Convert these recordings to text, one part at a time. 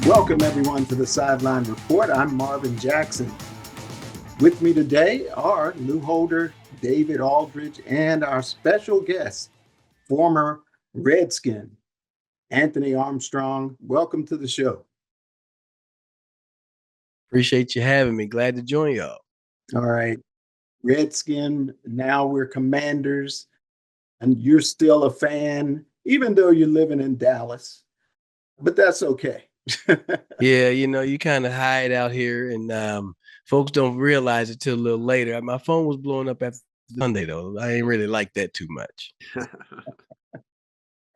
Welcome, everyone, to the Sideline Report. I'm Marvin Jackson. With me today are Lou Holder, David Aldridge, and our special guest, former Redskin, Anthony Armstrong. Welcome to the show. Appreciate you having me. Glad to join y'all. All right. Redskin, now we're Commanders, and you're still a fan, even though you're living in Dallas. But that's okay. Yeah, you kind of hide out here, and folks don't realize it till a little later. My phone was blowing up after Sunday, though. I ain't really like that too much.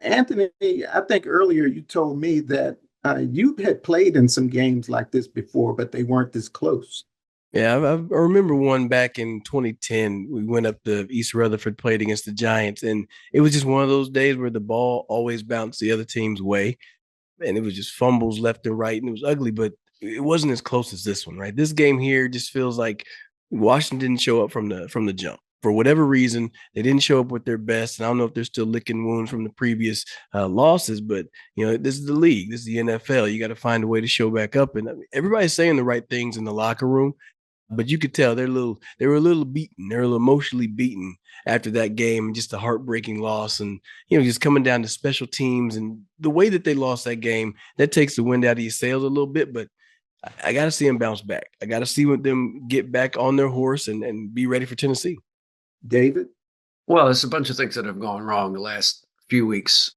Anthony, I think earlier you told me that you had played in some games like this before, but they weren't this close. Yeah, I remember one back in 2010. We went up to East Rutherford, played against the Giants, and it was just one of those days where the ball always bounced the other team's way, and it was just fumbles left and right, and it was ugly, but it wasn't as close as this one, right? This game here just feels like Washington didn't show up from the jump. For whatever reason, they didn't show up with their best. And I don't know if they're still licking wounds from the previous losses, but this is the league, this is the NFL. You got to find a way to show back up. And I mean, everybody's saying the right things in the locker room, but you could tell they were a little beaten. They're a little emotionally beaten after that game, and just a heartbreaking loss. And just coming down to special teams and the way that they lost that game, that takes the wind out of your sails a little bit. But I got to see them bounce back. I got to see them get back on their horse and be ready for Tennessee. David? Well, there's a bunch of things that have gone wrong the last few weeks,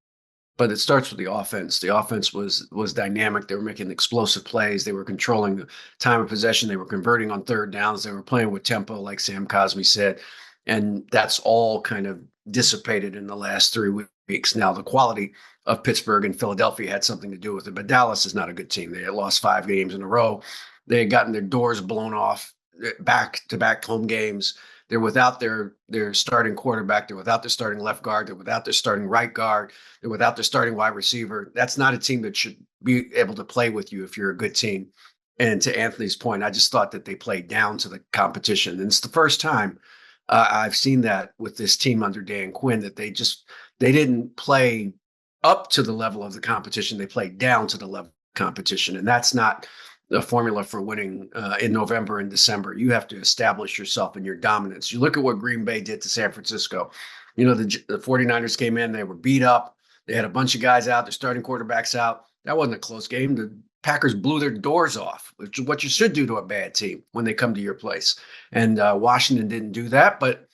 but it starts with the offense. The offense was dynamic. They were making explosive plays. They were controlling the time of possession. They were converting on third downs. They were playing with tempo, like Sam Cosmi said. And that's all kind of dissipated in the last 3 weeks. Now, the quality of Pittsburgh and Philadelphia had something to do with it, but Dallas is not a good team. They had lost 5 games in a row. They had gotten their doors blown off back-to-back home games. They're without their starting quarterback. They're without their starting left guard. They're without their starting right guard. They're without their starting wide receiver. That's not a team that should be able to play with you if you're a good team. And to Anthony's point, I just thought that they played down to the competition. And it's the first time I've seen that with this team under Dan Quinn, that they didn't play up to the level of the competition. They played down to the level of competition. And that's not the formula for winning in November and December. You have to establish yourself and your dominance. You look at what Green Bay did to San Francisco. The 49ers came in, they were beat up. They had a bunch of guys out, their starting quarterbacks out. That wasn't a close game. The Packers blew their doors off, which is what you should do to a bad team when they come to your place. And Washington didn't do that, but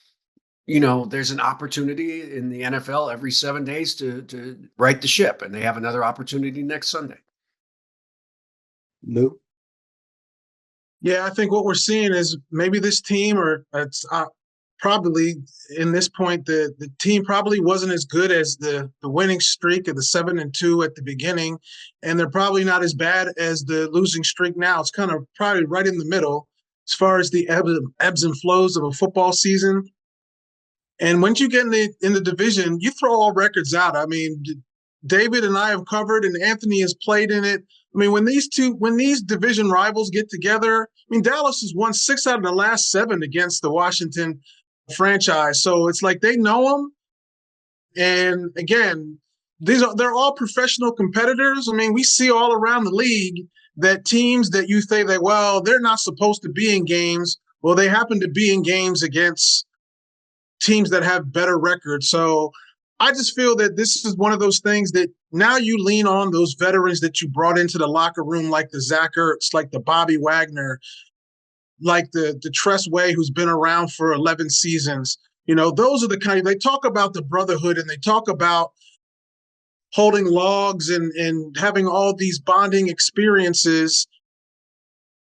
there's an opportunity in the NFL every 7 days to right the ship, and they have another opportunity next Sunday. Lou? Yeah, I think what we're seeing is maybe this team, or it's probably in this point, the team probably wasn't as good as the winning streak of the 7-2 at the beginning, and they're probably not as bad as the losing streak now. It's kind of probably right in the middle as far as the ebbs and flows of a football season. And once you get in the division, you throw all records out. I mean, David and I have covered, and Anthony has played in it. I mean, when these division rivals get together, I mean, Dallas has won 6 out of the last 7 against the Washington franchise. So it's like they know them. And again, they're all professional competitors. I mean, we see all around the league that teams that you think that, well, they're not supposed to be in games. Well, they happen to be in games against teams that have better records. So I just feel that this is one of those things that now you lean on those veterans that you brought into the locker room, like the Zach Ertz, like the Bobby Wagner, like the Tress Way, who's been around for 11 seasons. Those are the kind they talk about the brotherhood, and they talk about holding logs and having all these bonding experiences.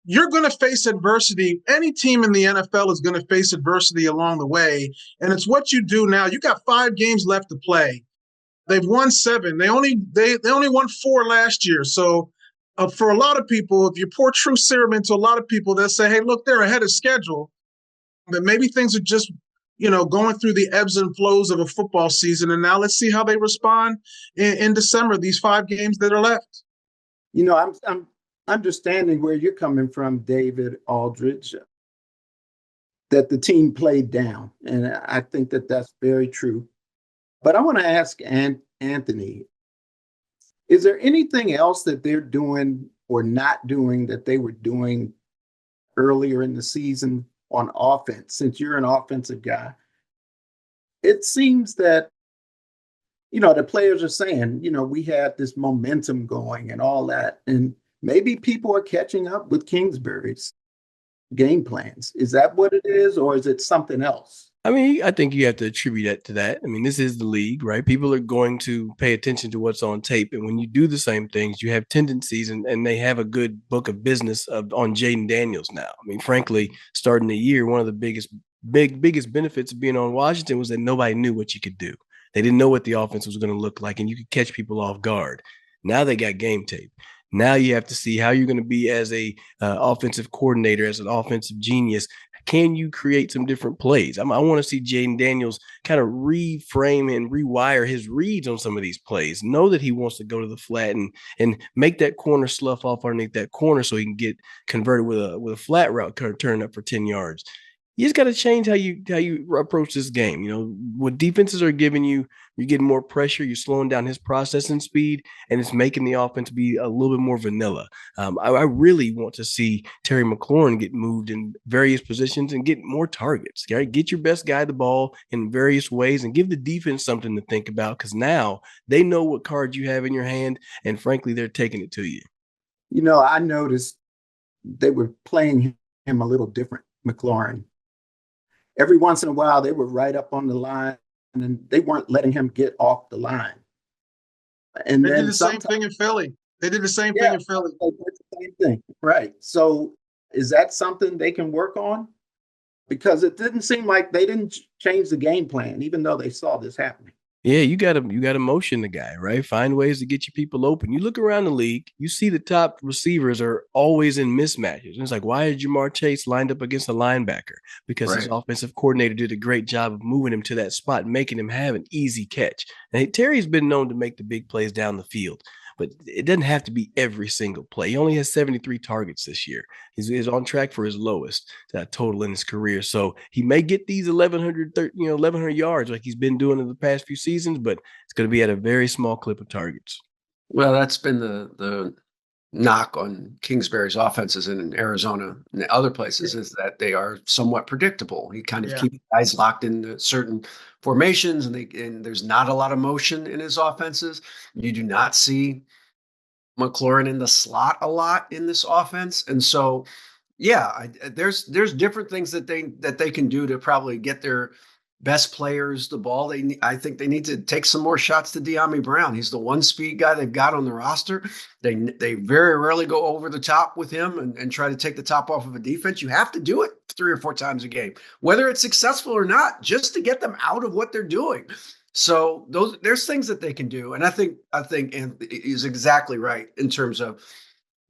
You're going to face adversity. Any team in the NFL is going to face adversity along the way. And it's what you do now. You got 5 games left to play. They've won 7. They only won 4 last year. So for a lot of people, if you pour true serum into a lot of people, they'll say, hey, look, they're ahead of schedule. But maybe things are just, going through the ebbs and flows of a football season. And now let's see how they respond in December, these 5 games that are left. I'm understanding where you're coming from, David Aldridge, that the team played down. And I think that that's very true. But I want to ask Anthony, is there anything else that they're doing or not doing that they were doing earlier in the season on offense? Since you're an offensive guy, it seems that, the players are saying, we had this momentum going and all that. And maybe people are catching up with Kingsbury's game plans. Is that what it is, or is it something else? I mean, I think you have to attribute that to that. I mean, this is the league, right? People are going to pay attention to what's on tape. And when you do the same things, you have tendencies, and they have a good book of business on Jaden Daniels now. I mean, frankly, starting the year, one of the biggest benefits of being on Washington was that nobody knew what you could do. They didn't know what the offense was going to look like, and you could catch people off guard. Now they got game tape. Now you have to see how you're going to be as a offensive coordinator, as an offensive genius. Can you create some different plays? I want to see Jaden Daniels kind of reframe and rewire his reads on some of these plays. Know that he wants to go to the flat and make that corner slough off underneath that corner so he can get converted with a flat route, turn up for 10 yards. You just got to change how you approach this game. What defenses are giving you, you're getting more pressure, you're slowing down his processing speed, and it's making the offense be a little bit more vanilla. I really want to see Terry McLaurin get moved in various positions and get more targets. Right? Get your best guy the ball in various ways and give the defense something to think about, because now they know what cards you have in your hand, and frankly, they're taking it to you. I noticed they were playing him a little different, McLaurin. Every once in a while, they were right up on the line, and they weren't letting him get off the line. And they did the same thing in Philly. They did the same thing in Philly. They did the same thing, right? So, is that something they can work on? Because it didn't seem like they didn't change the game plan, even though they saw this happening. Yeah, you got to motion the guy, right? Find ways to get your people open. You look around the league, you see the top receivers are always in mismatches. And it's like, why is Jamar Chase lined up against a linebacker? Because his offensive coordinator did a great job of moving him to that spot and making him have an easy catch. And Terry's been known to make the big plays down the field, but it doesn't have to be every single play. He only has 73 targets this year. He's on track for his lowest total in his career. So he may get these 1,100 yards like he's been doing in the past few seasons, but it's going to be at a very small clip of targets. Well, that's been the knock on Kingsbury's offenses in Arizona and other places, is that they are somewhat predictable. He kind of keeps guys locked into certain formations, and there's not a lot of motion in his offenses. You do not see McLaurin in the slot a lot in this offense, and so there's different things that they can do to probably get their best players the ball. I think they need to take some more shots to De'Ami Brown. He's the one speed guy they've got on the roster. They very rarely go over the top with him and try to take the top off of a defense. You have to do it 3 or 4 times a game, whether it's successful or not, just to get them out of what they're doing. So there's things that they can do. And I think Anthony is exactly right in terms of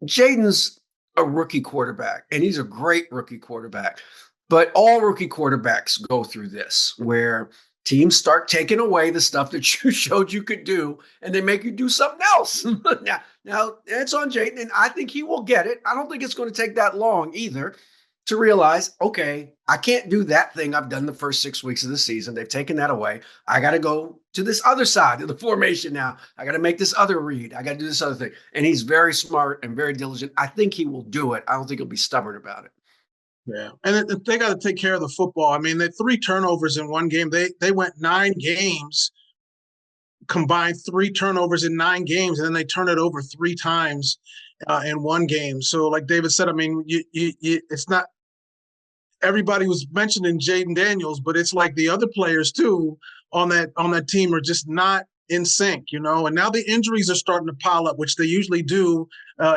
Jaden's a rookie quarterback, and he's a great rookie quarterback. But all rookie quarterbacks go through this, where teams start taking away the stuff that you showed you could do, and they make you do something else. now it's on Jaden, and I think he will get it. I don't think it's going to take that long either to realize, okay, I can't do that thing I've done the first 6 weeks of the season. They've taken that away. I got to go to this other side of the formation now. I got to make this other read. I got to do this other thing. And he's very smart and very diligent. I think he will do it. I don't think he'll be stubborn about it. Yeah, and they got to take care of the football. I mean, they had 3 turnovers in one game. They went 9 games, combined 3 turnovers in 9 games, and then they turned it over 3 times in one game. So, like David said, I mean, it's not everybody was mentioning Jaden Daniels, but it's like the other players too on that team are just not in sync, And now the injuries are starting to pile up, which they usually do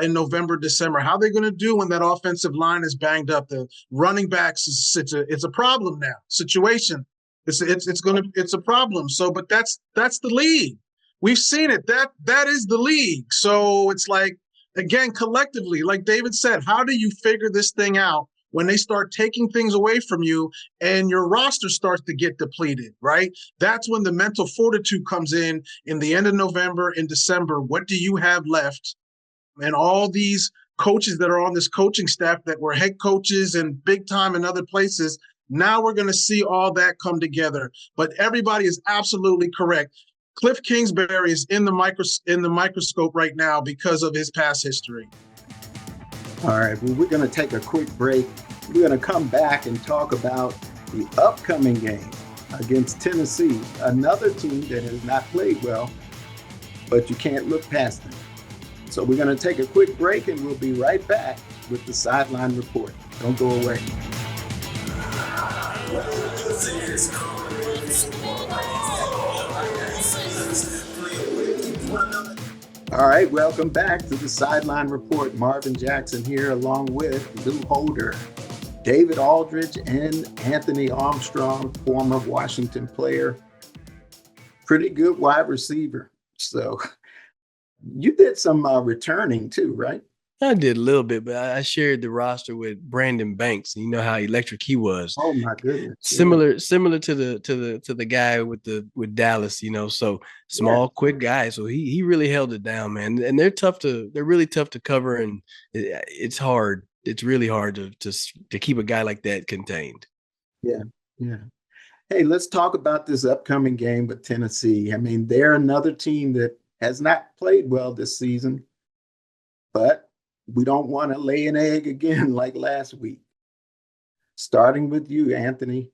in November, December. How are they going to do when that offensive line is banged up? The running backs it's a problem now. Situation. It's a problem. So, but that's the league. We've seen it. That is the league. So it's like, again, collectively, like David said, how do you figure this thing out when they start taking things away from you and your roster starts to get depleted, right? That's when the mental fortitude comes in the end of November and December. What do you have left? And all these coaches that are on this coaching staff that were head coaches and big time in other places, now we're going to see all that come together. But everybody is absolutely correct. Kliff Kingsbury is in the microscope right now because of his past history. All right, well, we're going to take a quick break. We're going to come back and talk about the upcoming game against Tennessee, another team that has not played well, but you can't look past them. So we're going to take a quick break, and we'll be right back with the Sideline Report. Don't go away. All right, welcome back to the Sideline Report. Marvin Jackson here, along with Lou Holder, David Aldridge, and Anthony Armstrong, former Washington player. Pretty good wide receiver. So you did some returning too, right? I did a little bit, but I shared the roster with Brandon Banks. You know how electric he was. Oh my goodness! Similar to the guy with Dallas. So small, quick guy. So he really held it down, man. And they're really tough to cover, and it's hard. It's really hard to keep a guy like that contained. Yeah. Hey, let's talk about this upcoming game with Tennessee. I mean, they're another team that has not played well this season, but we don't want to lay an egg again like last week. Starting with you, Anthony.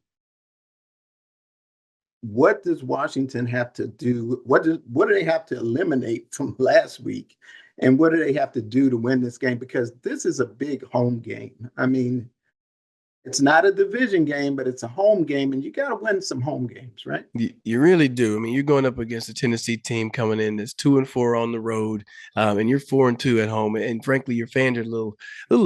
What does Washington have to do? What do they have to eliminate from last week? And what do they have to do to win this game? Because this is a big home game. I mean, it's not a division game, but it's a home game, and you got to win some home games, right? You really do. I mean, you're going up against a Tennessee team coming in that's 2-4 on the road, and you're 4-2 at home. And frankly, your fans are a little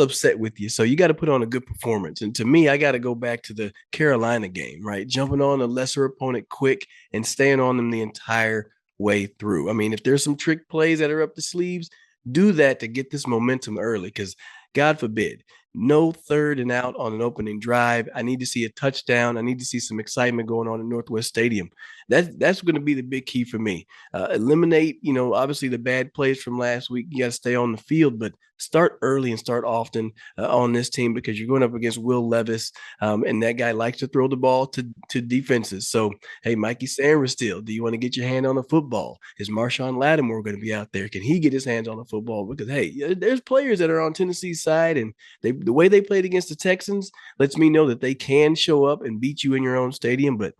upset with you. So you got to put on a good performance. And to me, I got to go back to the Carolina game, right? Jumping on a lesser opponent quick and staying on them the entire way through. I mean, if there's some trick plays that are up the sleeves, do that to get this momentum early, because God forbid, no third and out on an opening drive. I need to see a touchdown. I need to see some excitement going on at Northwest Stadium. That's going to be the big key for me. Eliminate, obviously the bad plays from last week. You got to stay on the field, but start early and start often on this team, because you're going up against Will Levis, and that guy likes to throw the ball to defenses. So, hey, Mikey Sainristil, do you want to get your hand on the football? Is Marshawn Lattimore going to be out there? Can he get his hands on the football? Because, hey, there's players that are on Tennessee's side, and the way they played against the Texans lets me know that they can show up and beat you in your own stadium. But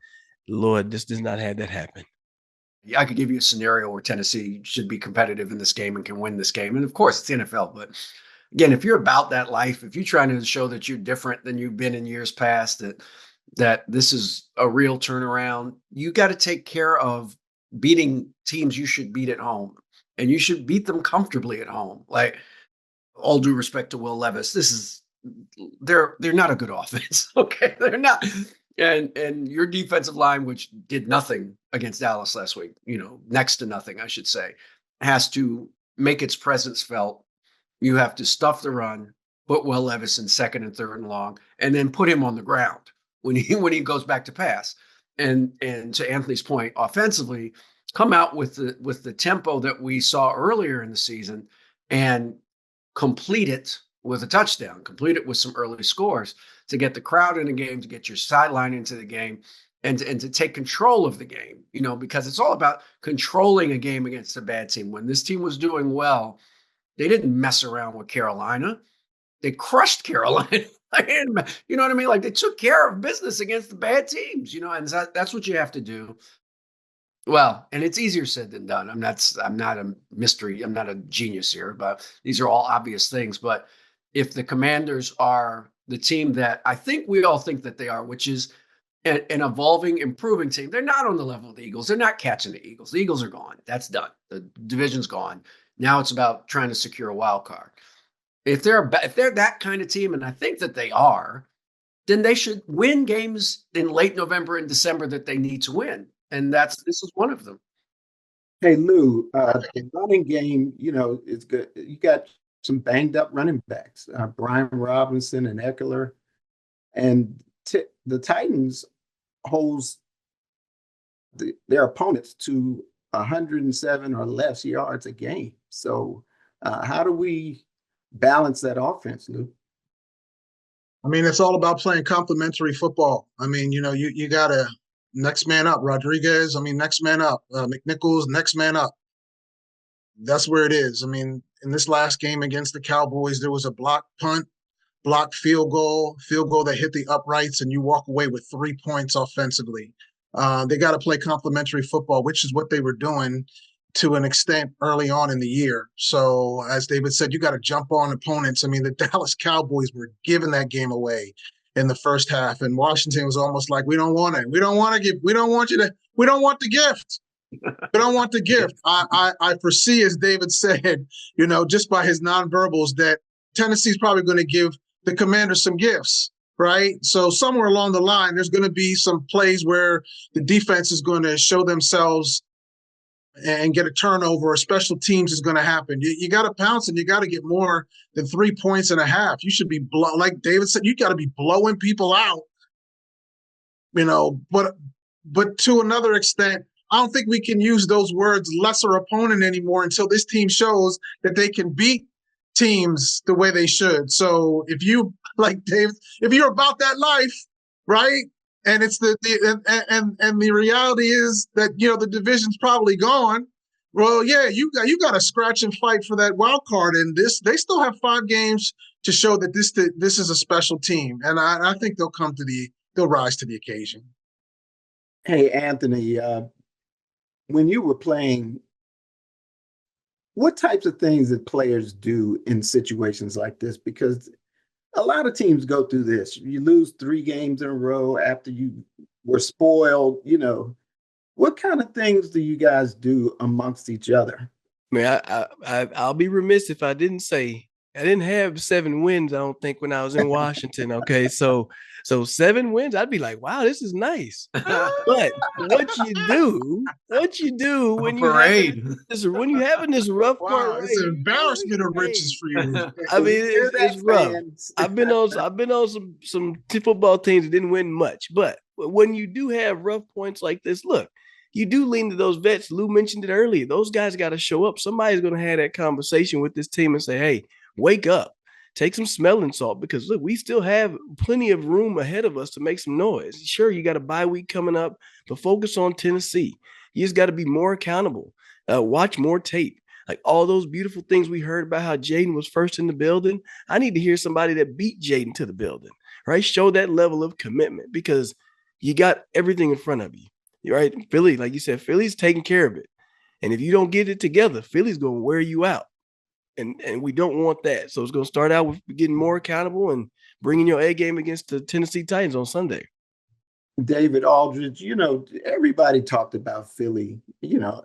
Lord, this does not have that happen. I could give you a scenario where Tennessee should be competitive in this game and can win this game. And of course, it's NFL. But again, if you're about that life, if you're trying to show that you're different than you've been in years past, that this is a real turnaround, you got to take care of beating teams you should beat at home. And you should beat them comfortably at home. Like, all due respect to Will Levis, they're not a good offense. Okay, they're not. And your defensive line, which did nothing against Dallas last week, next to nothing, I should say, has to make its presence felt. You have to stuff the run, put Will Levis in second and third and long, and then put him on the ground when he goes back to pass. And to Anthony's point, offensively, come out with the tempo that we saw earlier in the season and complete it with a touchdown, complete it with some early scores to get the crowd in the game, to get your sideline into the game, and to take control of the game, because it's all about controlling a game against a bad team. When this team was doing well, they didn't mess around with Carolina. They crushed Carolina. You know what I mean? Like, they took care of business against the bad teams, and that's what you have to do. Well, and it's easier said than done. I'm not a mystery. I'm not a genius here, but these are all obvious things. But if the Commanders are the team that I think we all think that they are, which is an evolving, improving team, they're not on the level of the Eagles. They're not catching the Eagles. The Eagles are gone. That's done. The division's gone. Now it's about trying to secure a wild card. If they're that kind of team, and I think that they are, then they should win games in late November and December that they need to win. And this is one of them. Hey, Lou, the running game, is good. You got some banged up running backs, Brian Robinson and Eckler. And the Titans holds their opponents to 107 or less yards a game. So how do we balance that offense, Lou? I mean, it's all about playing complementary football. I mean, you got to next man up. Rodriguez, next man up. McNichols, next man up. That's where it is. I mean, in this last game against the Cowboys, there was a blocked punt, blocked field goal that hit the uprights, and you walk away with 3 points offensively. They got to play complementary football, which is what they were doing to an extent early on in the year. So as David said, you got to jump on opponents. I mean, the Dallas Cowboys were giving that game away in the first half, and Washington was almost like, we don't want it. We don't want the gift. We don't want the gift. I foresee, as David said, just by his nonverbals, that Tennessee's probably going to give the Commanders some gifts, right? So somewhere along the line, there's going to be some plays where the defense is going to show themselves and get a turnover, or special teams is going to happen. You got to pounce, and you got to get more than 3 points and a half. You should be, like David said, you got to be blowing people out, but to another extent, I don't think we can use those words lesser opponent anymore until this team shows that they can beat teams the way they should. So if you, like Dave, if you're about that life, right? And it's the reality is that, the division's probably gone. Well, yeah, you got to scratch and fight for that wild card. And they still have 5 games to show that this is a special team. And I think they'll rise to the occasion. Hey, Anthony, when you were playing, what types of things did players do in situations like this? Because a lot of teams go through this. You lose 3 games in a row after you were spoiled. What kind of things do you guys do amongst each other? I mean, I'll be remiss if I didn't say I didn't have 7 wins, I don't think, when I was in Washington. Okay, so 7 wins, I'd be like, wow, this is nice. But what you do when you having this rough part, it's an embarrassment of riches for you. I mean, it's rough. I've been on some football teams that didn't win much, but when you do have rough points like this, look, you do lean to those vets. Lou mentioned it earlier. Those guys got to show up. Somebody's going to have that conversation with this team and say, hey, wake up, take some smelling salt, because look, we still have plenty of room ahead of us to make some noise. Sure, you got a bye week coming up, but focus on Tennessee. You just got to be more accountable. Watch more tape. Like all those beautiful things we heard about how Jaden was first in the building. I need to hear somebody that beat Jaden to the building, right? Show that level of commitment, because you got everything in front of you, right? Philly, like you said, Philly's taking care of it. And if you don't get it together, Philly's going to wear you out. And we don't want that. So it's going to start out with getting more accountable and bringing your A game against the Tennessee Titans on Sunday. David Aldridge, everybody talked about Philly,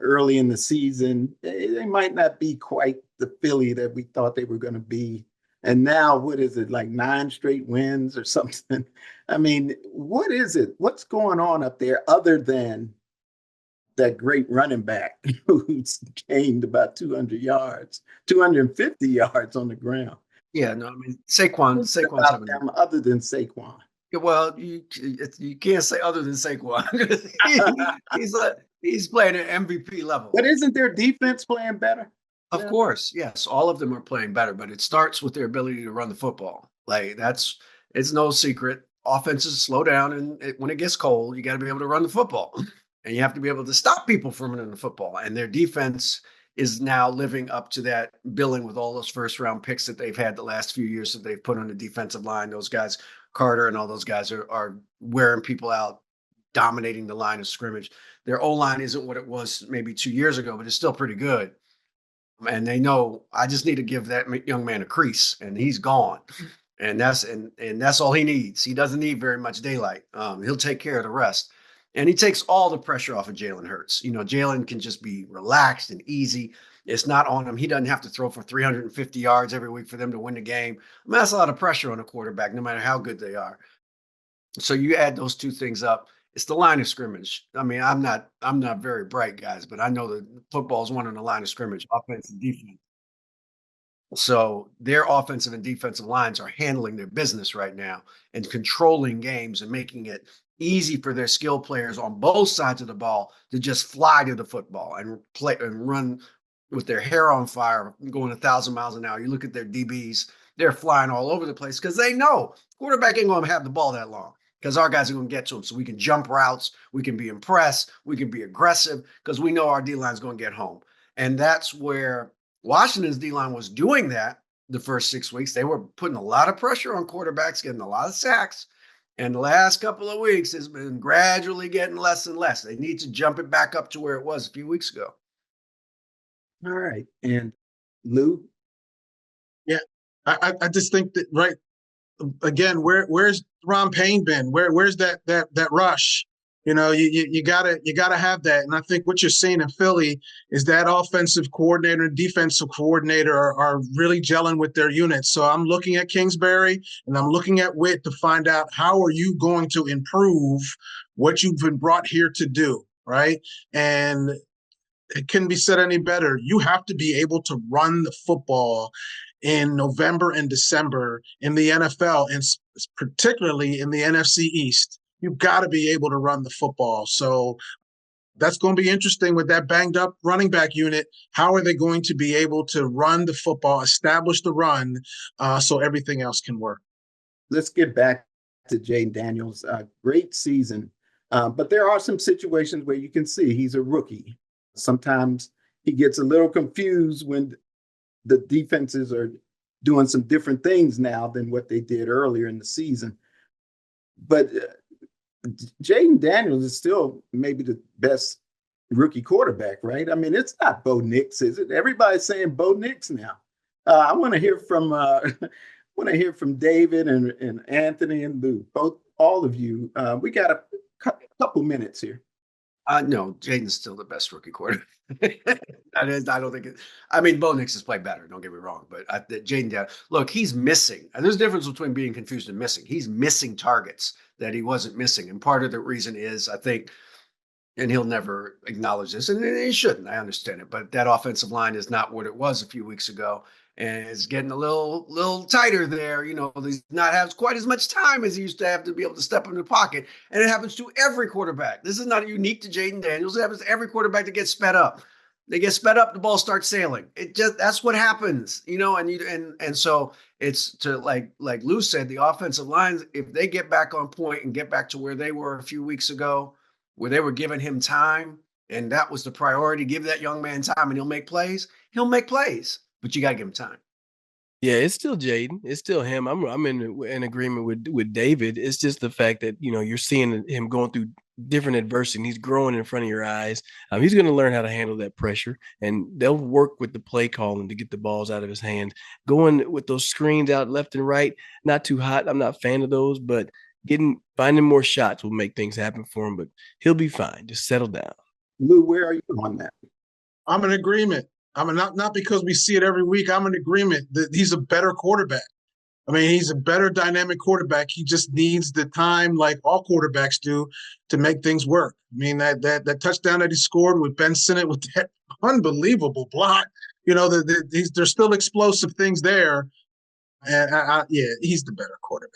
early in the season. They might not be quite the Philly that we thought they were going to be. And now, what is it, like 9 straight wins or something? I mean, what is it? What's going on up there other than that great running back who's gained about 200 yards, 250 yards on the ground? Yeah, no, I mean, Saquon's having them other than Saquon. Well, you can't say other than Saquon. he's playing at MVP level. But isn't their defense playing better? Of course, yes. All of them are playing better, but it starts with their ability to run the football. Like it's no secret. Offenses slow down, and when it gets cold, you got to be able to run the football. And you have to be able to stop people from running the football. And their defense is now living up to that billing with all those first-round picks that they've had the last few years that they've put on the defensive line. Those guys, Carter and all those guys, are wearing people out, dominating the line of scrimmage. Their O-line isn't what it was maybe 2 years ago, but it's still pretty good. And they know, I just need to give that young man a crease, and he's gone. And that's all he needs. He doesn't need very much daylight. He'll take care of the rest. And he takes all the pressure off of Jalen Hurts. Jalen can just be relaxed and easy. It's not on him. He doesn't have to throw for 350 yards every week for them to win the game. I mean, that's a lot of pressure on a quarterback, no matter how good they are. So you add those 2 things up. It's the line of scrimmage. I mean, I'm not very bright, guys, but I know that football is one on the line of scrimmage, offense and defense. So their offensive and defensive lines are handling their business right now and controlling games and making it easy for their skill players on both sides of the ball to just fly to the football and play and run with their hair on fire, going 1,000 miles an hour. You look at their DBs, they're flying all over the place because they know quarterback ain't going to have the ball that long, because our guys are going to get to them. So we can jump routes, we can be impressed, we can be aggressive, because we know our D-line is going to get home. And that's where Washington's D-line was doing that the first 6 weeks. They were putting a lot of pressure on quarterbacks, getting a lot of sacks. And the last couple of weeks has been gradually getting less and less. They need to jump it back up to where it was a few weeks ago. All right. And Lou? Yeah, I just think that, right, again, where's Ron Payne been? Where's that rush? You gotta have that. And I think what you're seeing in Philly is that offensive coordinator and defensive coordinator are really gelling with their units. So I'm looking at Kingsbury and I'm looking at Witt to find out, how are you going to improve what you've been brought here to do, right? And it couldn't be said any better. You have to be able to run the football in November and December in the NFL, and particularly in the NFC East. You've got to be able to run the football. So that's going to be interesting with that banged up running back unit. How are they going to be able to run the football, establish the run, so everything else can work? Let's get back to Jayden Daniels. Great season. But there are some situations where you can see he's a rookie. Sometimes he gets a little confused when the defenses are doing some different things now than what they did earlier in the season. But Jayden Daniels is still maybe the best rookie quarterback, right? I mean, it's not Bo Nix, is it? Everybody's saying Bo Nix now. I want to hear from David and Anthony and Lou, all of you. We got a couple minutes here. No, Jaden's still the best rookie quarterback. I don't think it. I mean, Bo Nix has played better. Don't get me wrong, but Jayden, look, he's missing. And there's a difference between being confused and missing. He's missing targets that he wasn't missing, and part of the reason is, I think, and he'll never acknowledge this, and he shouldn't. I understand it, but that offensive line is not what it was a few weeks ago, and it's getting a little tighter there. He's not have quite as much time as he used to have to be able to step in the pocket, and it happens to every quarterback. This is not unique to Jayden Daniels. It happens to every quarterback that gets sped up. They get sped up, the ball starts sailing. That's what happens, and so it's to like Lou said, the offensive lines, if they get back on point and get back to where they were a few weeks ago, where they were giving him time, and that was the priority, give that young man time and he'll make plays. But you got to give him time. Yeah, it's still Jayden. It's still him. I'm in agreement with David. It's just the fact that, you're seeing him going through different adversity. And he's growing in front of your eyes. He's going to learn how to handle that pressure, and they'll work with the play calling to get the balls out of his hand. Going with those screens out left and right, not too hot. I'm not a fan of those, but finding more shots will make things happen for him. But he'll be fine. Just settle down. Lou, where are you on that? I'm in agreement. Not because we see it every week. I'm in agreement that he's a better quarterback. I mean, he's a better dynamic quarterback. He just needs the time, like all quarterbacks do, to make things work. I mean, that touchdown that he scored with Ben Sinnott with that unbelievable block, there's still explosive things there. And he's the better quarterback.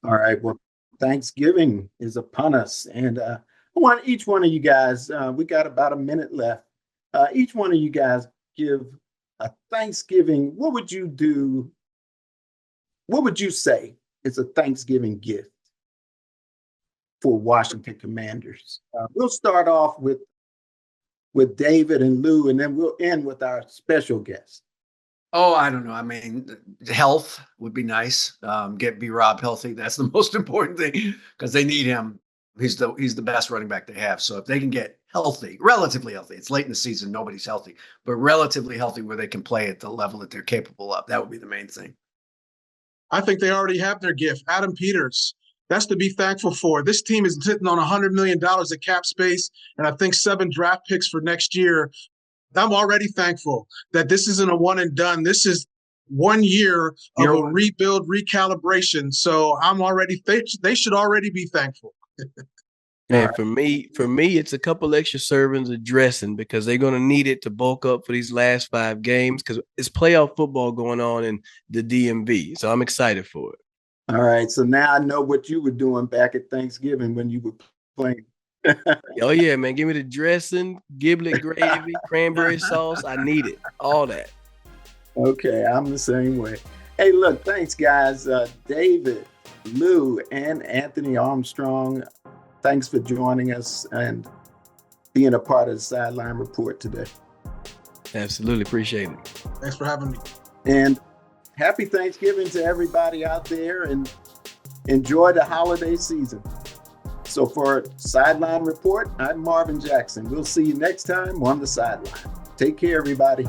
All right. Well, Thanksgiving is upon us. And I want each one of you guys, we got about a minute left. Each one of you guys give a Thanksgiving. What would you do? What would you say is a Thanksgiving gift for Washington Commanders? We'll start off with David and Lou, and then we'll end with our special guest. Oh, I don't know. I mean, health would be nice. Get B-Rob healthy. That's the most important thing because they need him. He's the best running back they have. So if they can get healthy, relatively healthy, it's late in the season, nobody's healthy, but relatively healthy where they can play at the level that they're capable of, that would be the main thing. I think they already have their gift. Adam Peters. That's to be thankful for. This team is sitting on $100 million of cap space, and I think 7 draft picks for next year. I'm already thankful that this isn't a one and done. This is 1 year of a rebuild, recalibration. So I'm already, they should already be thankful. Man, for me, it's a couple extra servings of dressing because they're going to need it to bulk up for these last 5 games because it's playoff football going on in the DMV. So I'm excited for it. All right. So now I know what you were doing back at Thanksgiving when you were playing. Oh, yeah, man. Give me the dressing, giblet gravy, cranberry sauce. I need it. All that. Okay. I'm the same way. Hey, look, thanks, guys. David, Lou, and Anthony Armstrong, thanks for joining us and being a part of the Sideline Report today. Absolutely. Appreciate it. Thanks for having me. And happy Thanksgiving to everybody out there, and enjoy the holiday season. So for Sideline Report, I'm Marvin Jackson. We'll see you next time on the sideline. Take care, everybody.